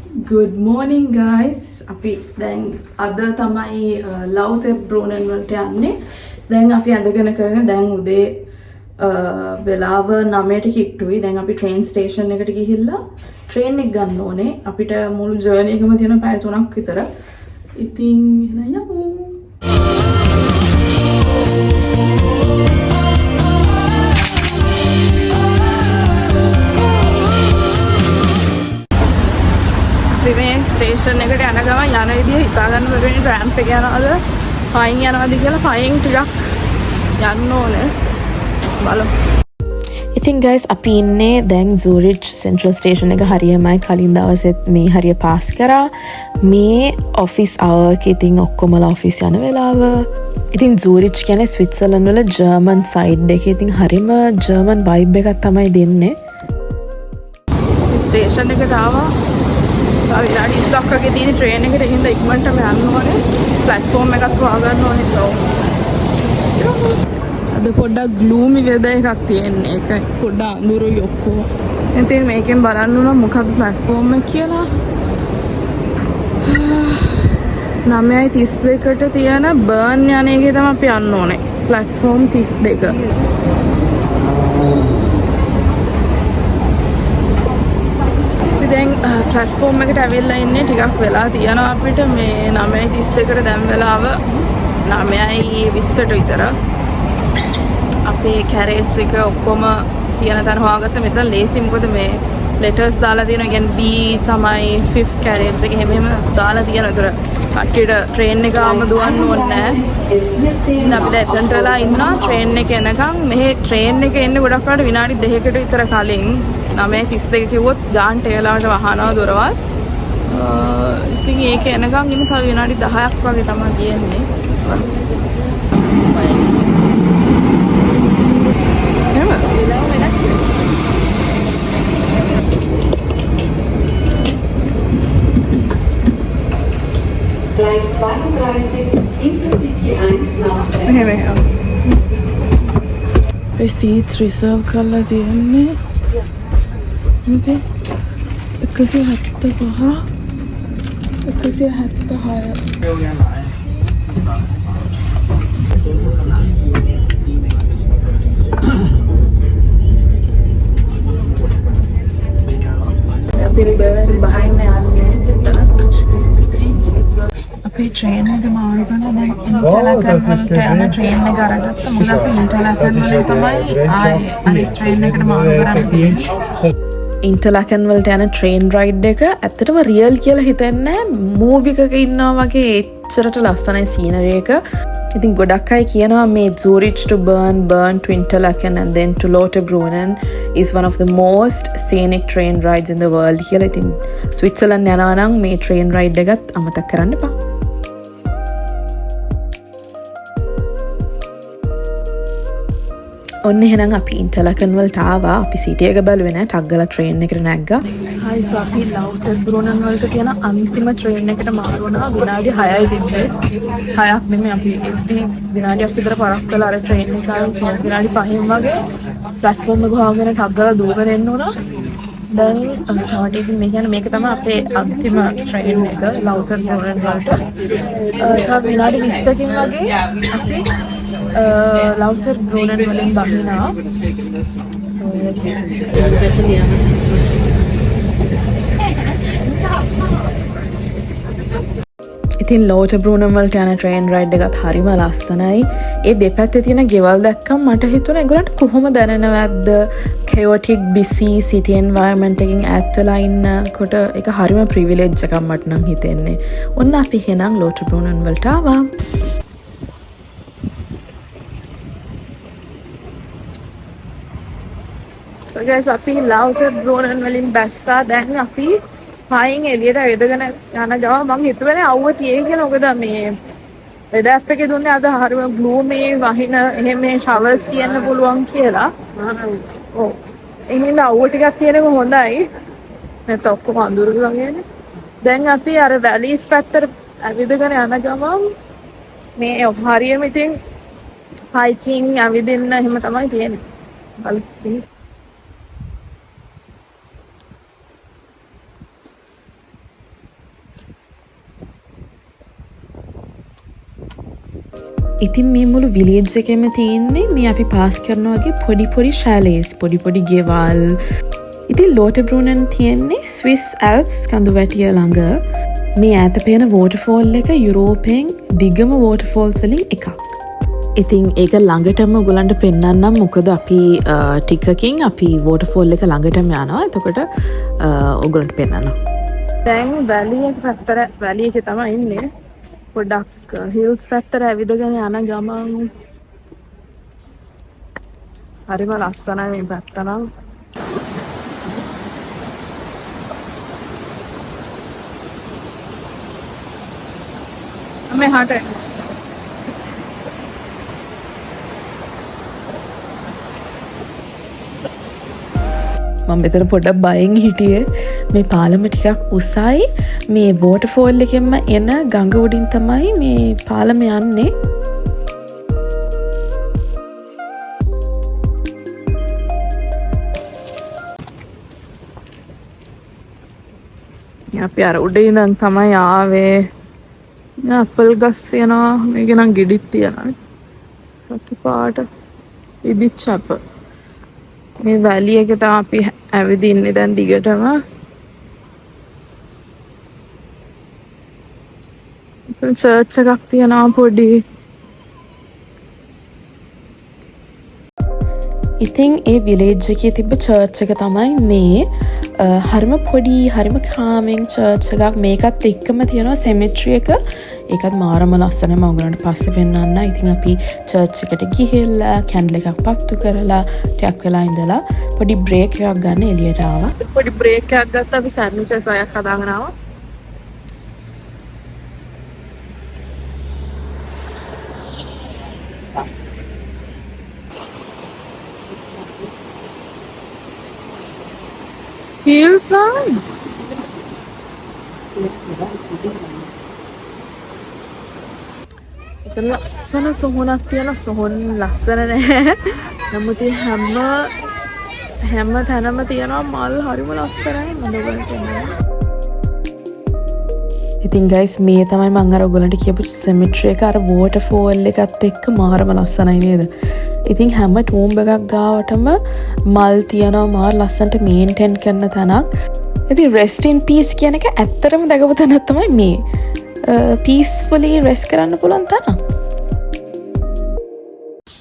Good morning guys. අපි දැන් අද තමයි ලව්තර් බ්‍රෝනන් වලට යන්නේ. දැන් අපි අඳගෙන කරගෙන දැන් උදේ වෙලාව 9ට කිට්ටුයි. දැන් අපි ට්‍රේන් ස්ටේෂන් එකට ගිහිල්ලා ට්‍රේන් එක ගන්න ඕනේ. අපිට මුළු ජර්නි එකම තියෙන පැය 3ක් විතර. ඉතින් එහෙනම් යමු. මේ ස්ටේෂන් එකට යන ගමන් යන විදිය හිතා ගන්න බැරි රෑම්ප් එක යනවාද පයින් යනවාද කියලා පයින් ටිකක් යන්න ඕනේ බලමු. ඉතින් guys අපි ඉන්නේ දැන් සූරිච් සෙන්ට්‍රල් ස්ටේෂන් එක හරියමයි කලින් දවසෙත් මේ හරිය පාස් කරා. මේ ඔෆිස් අවර් එක ඉතින් ඔක්කොමලා ඔෆිස් යන වෙලාව. ඉතින් සූරිච් කියන්නේ ස්විට්සර්ලන්ඩ් වල ජර්මන් සයිඩ් එක. ඉතින් හරිම ජර්මන් වයිබ් එකක් තමයි දෙන්නේ. ස්ටේෂන් එකට ආවා. විනාඩි 20ක් වගේ තියෙන ට්‍රේන් එකට හින්දා ඉක්මනටම යන්න ඕනේ. ප්ලැට්ෆෝම් එකත් හොයාගන්න ඕනේ. අද පොඩ්ඩක් ග්ලූමි වෙදර් එකක් තියෙන්නේ. ඒක පොඩ්ඩක් අඳුරුයි ඔක්කොම. ඉතින් මේකෙන් බලන්න උනා මොකක්ද ප්ලැට්ෆෝම් එක කියලා. 9:32ට තියෙන බර්න් යන එකේ තමයි අපි යන්න ඕනේ. ප්ලැට්ෆෝම් 32. දැන් ප්ලැට්ෆෝම් එකට ඇවිල්ලා ඉන්නේ ටිකක් වෙලා තියෙනවා අපිට මේ 9:32ට දැන් වෙලාව 9:20ට විතර. අපේ කැරේජ් එක ඔක්කොම තියෙන තැන හොයාගත්ත. මෙතන ලේසි මොකද මේ ලෙටර්ස් දාලා තියෙනවා. කියන්නේ B තමයි 5th කැරේජ් එක එහෙම දාලා තියෙනවා. ඒතර කට්ටියට ට්‍රේන් එක ආම දුවන්න ඕනේ නැහැ. ඉතින් අපිට එතනට වෙලා ඉන්නවා ට්‍රේන් එක එනකන්. මෙහි ට්‍රේන් එක එන්නේ ගොඩක් වෙලාවට විනාඩි 2කට විතර කලින්. 9:32 කිව්වොත් ගාන්ට ඒලාවට වහනවා දොරවල්. ඉතින් ඒක එනකන් ඉන්න තව විනාඩි 10ක් වගේ තමයි තියෙන්නේ. Gleis 32, Intercity 1 nach එහෙම. ඒ සීට් රිසර්ව් කරලා තියෙන්නේ. ඉතින් 175 176 අපේ ට්‍රේන් එක මාරු කරලා දැන් ඉන්ටර්ලකන් වලට යන ට්‍රේන් එක අරගත්තා. මොකද අපි ඉන්ටර්ලකන් වලින් තමයි ආයේ අනිත් ට්‍රේන් එකට මාරු කරන්නේ. ඉන්ටර්ලකන් වලට යන ට්‍රේන් රයිඩ් එක ඇත්තටම රියල් කියලා හිතන්නේ. මූවි එකක ඉන්නවා වගේ එච්චරට ලස්සනයි සීනරි එක. ඉතින් ගොඩක් අය කියනවා මේ Zurich to Bern, Bern to Interlaken and then to Lauterbrunnen is one of the most scenic train rides in the world කියලා. ඉතින් ස්විට්සර්ලන්ඩ් යනවා නම් මේ train ride එකත් අමතක කරන්න එපා. ඔන්න එහෙනම් අපි ඉන්ටර්ලකන් වලට ආවා. අපි සිටි එක බැලුවේ නෑ. ටක් ගාලා ට්‍රේන් එකට නැග්ගා. හයි සෝ අපි ලව්ටර්බ්රුනන් වලට තියෙන අන්තිම ට්‍රේන් එකට මාරු වුණා. විනාඩි 6යි තිබ්බේ. 6ක් නෙමෙයි අපි ඉතින් විනාඩියක් විතර පරක් කළා අර ට්‍රේන් එක ආවේ විනාඩි 5න් වගේ ප්ලැට්ෆෝම් එක ගහගෙන ටක් ගාලා දුවගෙන එන්න උනා. දැන් තමයි ඉතින් මේ කියන්නේ මේක තමයි අපේ අන්තිම ට්‍රේන් එක ලව්ටර්බ්රුනන් වලට. තව විනාඩි 20කින් වගේ අපි ලව්ටර්බ්රුනන් වලින් බහිනවා. ඉතින් Lauterbrunnen වලට යන ට්‍රේන් රයිඩ් එකත් හරිම ලස්සනයි. ඒ දෙපැත්තේ තියෙන ගෙවල් දැක්කම මට හිතුණා ඒගොල්ලන්ට කොහොම දැනෙනවද chaotic busy city environment එකකින් ඈත් වෙලා ඉන්නකොට ඒක හරිම privilege එකක් මට නම් හිතෙන්නේ. ඔන්න අපි එහෙනම් Lauterbrunnen වලට ආවා. So guys අපි ලව්ටර්බ්රුනන් වලින් බැස්සා. දැන් අපි පයින් එළියට ඇවිදගෙන යන ගම මම හිතුවේ අවුව තියෙයි කියලා. මොකද මේ වෙදර් ඇප් එකේ දුන්නේ අද හරිම ග්ලූමි වහින එහෙම මේ ෂවර්ස් තියෙන්න පුළුවන් කියලා. ඔව්. එහෙනම් අවුව ටිකක් තියෙනක හොඳයි. නැත්නම් ඔක්කොම අඳුරු වගේනේ. දැන් අපි අර වැලිස් පැත්තට ඇවිදගෙන යන ගමන් මේ හරියම ඉතින් හයිකින් ඇවිදින්න එහෙම තමයි තියෙන්නේ. බලන්න. ඉතින් මේ මුළු විලේජ් එකෙම තියෙන්නේ මේ අපි පාස් කරන වගේ පොඩි ශැලේස් පොඩි ගෙවල්. ඉතින් ලෝටබ්‍රූනන් තියෙන්නේ ස්විස් ඇල්ප්ස් කඳු වැටිය ළඟ. මේ ඈත පේන වෝටර්ෆෝල් එක යුරෝපයෙන් දිගම වෝටර්ෆෝල්ස් වලින් එකක්. ඉතින් ඒක ළඟටම ඔයගලන්ට පෙන්වන්නම් මොකද අපි ටිකකින් අපි වෝටර්ෆෝල් එක ළඟටම යනවා. එතකොට ඔයගලන්ට පෙන්වන්නම්. දැන් වැලි එක පැත්තට වැලි එකේ තමයි ඉන්නේ. පොඩ්ඩක් හිල්ස් පැත්තට ඇවිදගෙන යන ගමන් හරිම ලස්සනයි මේ පැත්ත නම්. මෙහාට මම මෙතන පොඩ්ඩක් බයෙන් හිටියේ. මේ පාලම ටිකක් උසයි. මේ වෝටර්ෆෝල් එකෙන්ම එන ගඟ උඩින් තමයි මේ පාලම යන්නේ. අපි අර උඩ ඉඳන් තමයි ආවේ. ඇපල් ගස් යනවා. මේක නම් ගෙඩිත් තියනවා. රතු පාට ඉදිච්ච අප. මේ වැලි එක තමයි අපි ඇවිදින්නේ දැන් දිගටම. චර්ච් එකක් තියනවා පොඩි. ඉතින් ඒ විලේජ් එකේ තිබ්බ චර්ච් එක තමයි මේ. හරිම පොඩි හරිම කාමින් චර්ච් එකක්. මේකත් එක්කම තියෙනවා සෙමිට්‍රි එක. ඒකත් මාරම ලස්සනයි. මම ඔයගලන්ට පස්සේ පෙන්නන්න. ඉතින් අපි චර්ච් එකට ගිහිල්ලා කැන්ඩල් එකක් පත්තු කරලා ටිකක් වෙලා ඉඳලා පොඩි බ්‍රේක් එකක් ගන්න එළියට ආවා. පොඩි බ්‍රේක් එකක් ගත්තා. අපි සෑන්ඩ්විචස් අයක් හදාගෙන ආවා. Feels nice. ඒක ලස්සන සොහොනක් තියෙන සොහොන් ලස්සන නැහැ. නමුත් හැම තැනම තියෙනවා මල් හරිම ලස්සනයි. මම ඔයගලන්ට කියන්නම්. ඉතින් ගයිස් මේ තමයි මම අර ඔයගලන්ට කියපු සෙමිට්‍රි එක අර වෝටර්ෆෝල් එකත් එක්ක මාරම ලස්සනයි නේද? ඉතින් හැම ටූම්බ එකක් ගාවටම මල් තියනවා මාර ලස්සනට මේන්ටේන් කරන තැනක්. ඉතින් රෙස්ට් ඉන් පීස් කියන එක ඇත්තටම දකපු තැනක් තමයි මේ. පීස්ෆුලි රෙස්ට් කරන්න පුළුවන් තැන.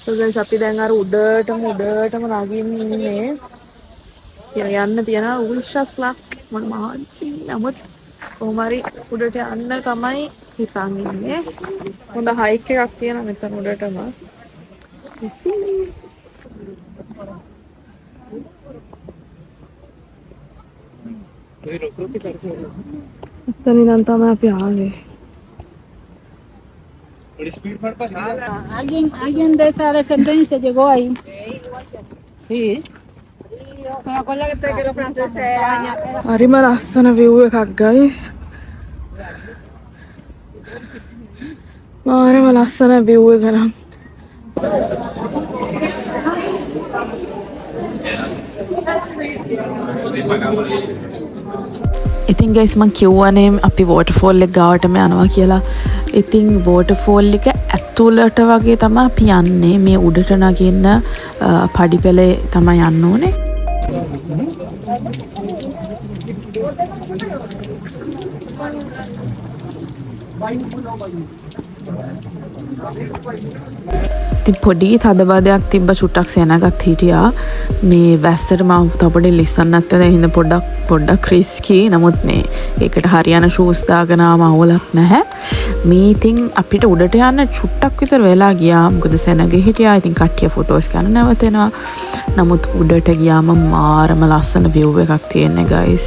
So guys අපි දැන් අර උඩටම නගින්න ඉන්නේ. යන්න තියෙන උල්ෂස්ලා මම මහන්සි නමුත් කොහොම හරි උඩට යන්න තමයි හිතන් ඉන්නේ. හොඳ හයික් එකක් තියෙනවා මෙතන උඩටම. එතන ඉඳන් තමයි අපි ආවේ. Alguien de esa descendencia llegó ahí. Sí. Me acuerdo que los franceses eran... හරිම ලස්සන view එකක් guys. මාරම ලස්සන view එක නම්. ඉතින් ගයිස් මං කිව්වනේ අපි වෝටර්ෆෝල් එක ගාවටම යනවා කියලා. ඉතින් වෝටර්ෆෝල් එක ඇතුළට වගේ තමයි අපි යන්නේ. මේ උඩට නගින්න පඩිපෙළේ තමයි යන්න ඕනේ. ඉතින් පොඩි තදබදයක් තිබ්බ චුට්ටක් සෙනගත් හිටියා. මේ වැස්සට මම තපඩේ ලිස්සන්න නැත්තේ දැන් හින්දා පොඩ්ඩක් රිස්කි. නමුත් මේ ඒකට හරියන ෂූස් දාගෙන ආවම අවුලක් නැහැ. මේ ඉතින් අපිට උඩට යන්න චුට්ටක් විතර වෙලා ගියා. මොකද සෙනගේ හිටියා. ඉතින් කට්ටිය ෆොටෝස් ගන්න නැවතෙනවා. නමුත් උඩට ගියාම මාරම ලස්සන view එකක් තියෙන්නේ guys.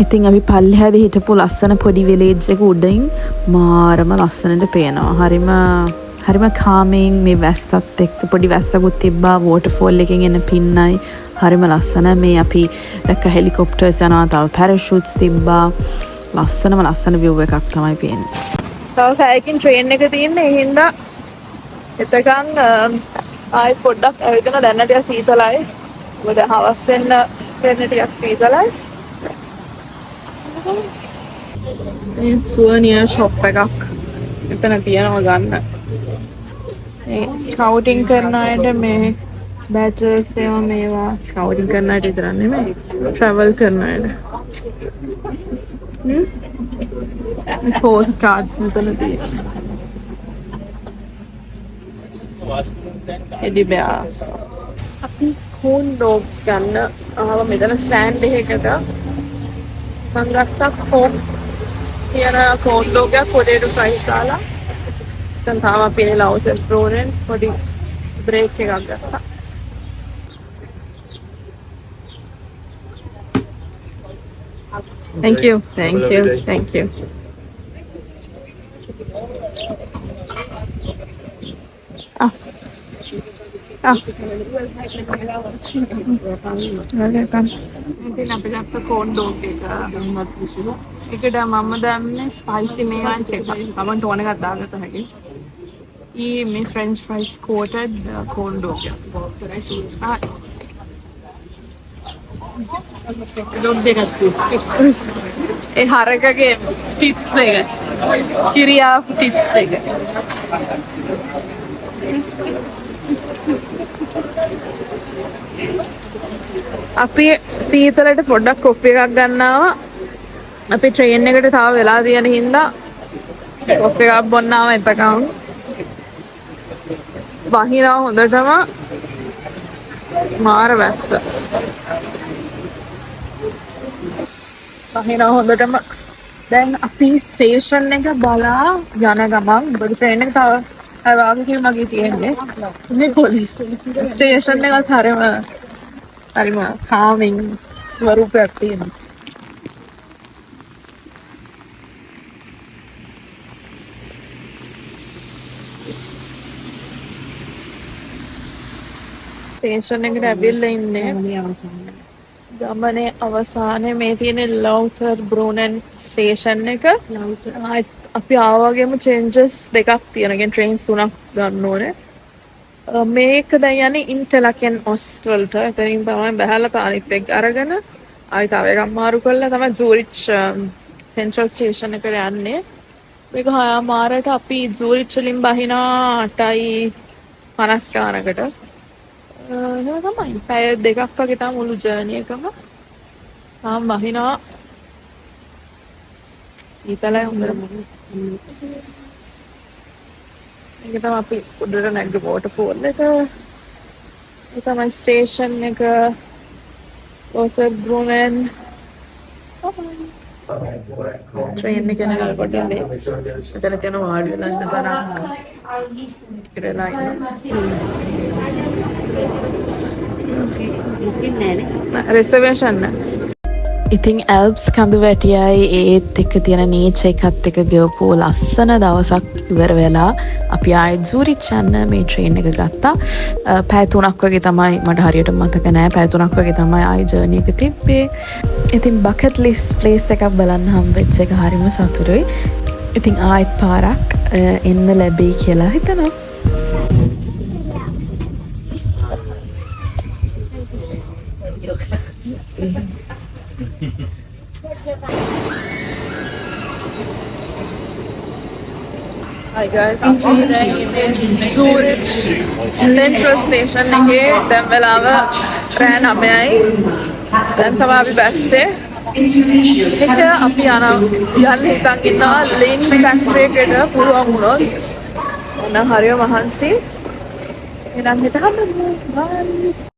ඉතින් අපි පල්ලෙහාදී හිටපු ලස්සන පොඩි විලේජ් එක උඩින් මාරම ලස්සනට පේනවා. හරිම කාමින් මේ වැස්සත් එක්ක පොඩි වැස්සකුත් තිබ්බා. වෝටර්ෆෝල් එකෙන් එන පින්නයි හරිම ලස්සන. මේ අපි දැක්ක හෙලිකොප්ටර්ස් යනවා. තව පැරෂූට්ස් තිබ්බා. ලස්සන view එකක් තමයි පේන්නේ. තව පැයකින් ට්‍රේන් එක තියෙන්නේ. ඒ හින්දා එතකන් ආයෙත් පොඩ්ඩක් ඇවිදින දැන් ටික සීතලයි. මොකද හවස් වෙන්න ට්‍රේන් ටිකක් සීතලයි. මේ සුවනියර් ෂොප් එකක් එතන තියෙනවා ගන්න. මේ ස්කවුටින් කරන අයට මේ බැචලර්ස් ඒවා මේවා ස්කවුටින් කරන අයට විතරක් නෙමෙයි ට්‍රැවල් කරන අයට. පෝස්ට් කාඩ්ස් මෙතන තියෙනවා. ටෙඩි බෙයාර්ස්. අපි කෝන් ඩොග්ස් ගන්න ආව මෙතන ස්ටෑන්ඩ් එකකට මම ගත්තා කෝන් කියන කෝන් ඩොග් එක පොඩේට ප්‍රයිස් දාලා දැන් තාම අපි ඒ ලවුසර් බ්‍රෝනෙන් පොඩි බ්‍රේක් එකක් ගත්තා. Thank you. Thank you. Thank you. Ah. Ah. Okay, come. ඉතින් අපි ගත්ත කෝන් ඩොග් එක ඒකට මම දැම්මේ ස්පයිසි මේවන් එකක්. තමන්ට ඕන එකක් දාගත්ත හැකි. මේ French fries coated corn dog. ඒ හරකගේ ටිප්ස් එක. කිරියා ටිප්ස් එක. අපි සීතලට පොඩ්ඩක් කොෆි එකක් ගන්නවා. අපි ට්‍රේන් එකට තව වෙලා තියෙන හින්දා කොෆි එකක් බොන්නාම එතකම් වහිනවා හොඳටම මාර වැස්ස. වහිනවා හොඳටම. දැන් අපි ස්ටේෂන් එක බලා යන ගමන් බඩු ට්‍රේන් එක තව වාගේ මගේ තියෙන්නේ. මේ පොලිස් ස්ටේෂන් එකත් හරිම කාමින් ස්වරූපයක් තියෙනවා. ස්ටේෂන් එකට ඇවිල්ලා ඉන්නේ ගමනේ අවසානයේ මේ තියෙන ලවුටර් බ්‍රූනෙන් ස්ටේෂන් එක. අපි ආවගේම චේන්ජස් දෙකක් තියෙනවා. කියන්නේ ට්‍රේන්ස් තුනක් ගන්න ඕනේ. මේක දැන් යන්නේ ඉන්ටර්ලකෙන් ඔස්ට්වල්ට. එතනින් තමයි බහැලා තානිත් එක්ක අරගෙන ආයි තව එකක් මාරු කරලා තමයි සූරිච් සෙන්ට්‍රල් ස්ටේෂන් එකට යන්නේ. මේක 6:00ට අපි සූරිච් වලින් බහිනා 8:50 ගානකට. තමයි පැය දෙකක් වගේ තමයි මුළු ජර්නි එකම. තාම බහිනවා සීතලයි හොඳට. ඒක තමයි අපි උඩට නැග්ග වෝටර්ෆෝල් එක. ඒ තමයි ස්ටේෂන් එක. වෝටර් බ්‍රූනෙන්. ට්‍රේන් එක යනකොට මේ එතන තියෙන වාඩි වෙලා ඉන්න තරම් ඉරලා ඉන්න රිසර්වේෂන් නෑ. ඉතින් ඇල්ප්ස් කඳු වැටියයි ඒත් එක තියෙන නේචර් එකත් එක ගෙවපු ලස්සන දවසක් ඉවර වෙලා අපි ආයෙත් සූරිච් යන්න මේ ට්‍රේන් එක ගත්තා. පැය 3ක් වගේ තමයි මට හරියට මතක නෑ. පැය 3ක් වගේ තමයි ආයෙ ජර්නි එක තිබ්බේ. ඉතින් බකට් ලිස්ට් ප්ලේස් එකක් බලන්න හම්බෙච්ච එක හරිම සතුටුයි. ඉතින් ආයෙත් පාරක් එන්න ලැබෙයි කියලා හිතනවා. Hi guys, අපි දැන් ඉන්නේ සූරිච් සෙන්ට්‍රල් ස්ටේෂන් එකේ. දැන් වෙලාව රෑ 9යි. දැන් තමයි අපි බැස්සේ. ඒක අපි යන්න හිතන් ඉන්නවා ලේන් ෆැක්ටරි එකට පුළුවන් වුණොත්. ඔන්න හරිය මහන්සි. එහෙනම් හිත හම්බෙමු. බයි.